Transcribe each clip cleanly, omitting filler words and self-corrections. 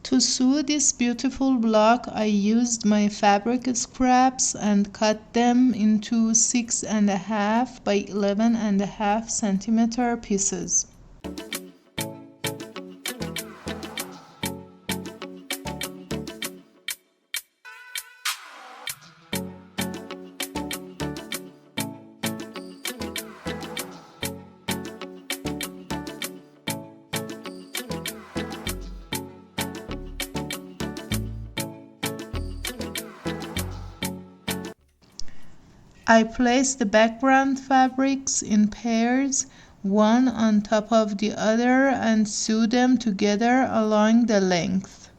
To sew this beautiful block, I used my fabric scraps and cut them into 6.5 by 11.5 centimeter pieces. I place the background fabrics in pairs, one on top of the other, and sew them together along the length.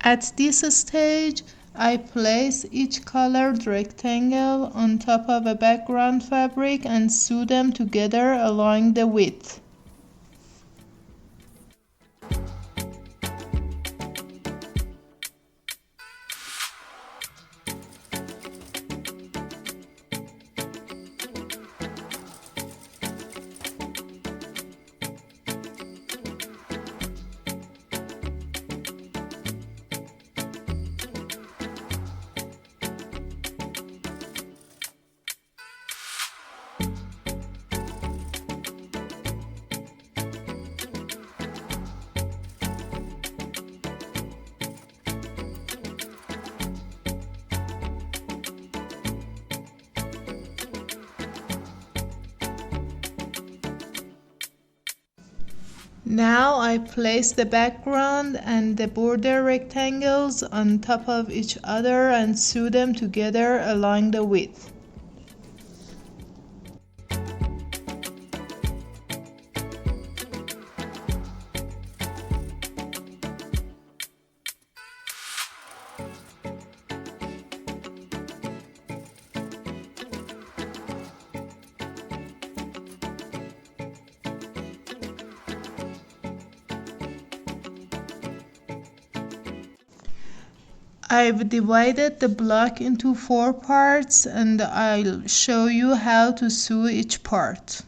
At this stage, I place each colored rectangle on top of a background fabric and sew them together along the width. Now I place the background and the border rectangles on top of each other and sew them together along the width. I've divided the block into 4 parts and I'll show you how to sew each part.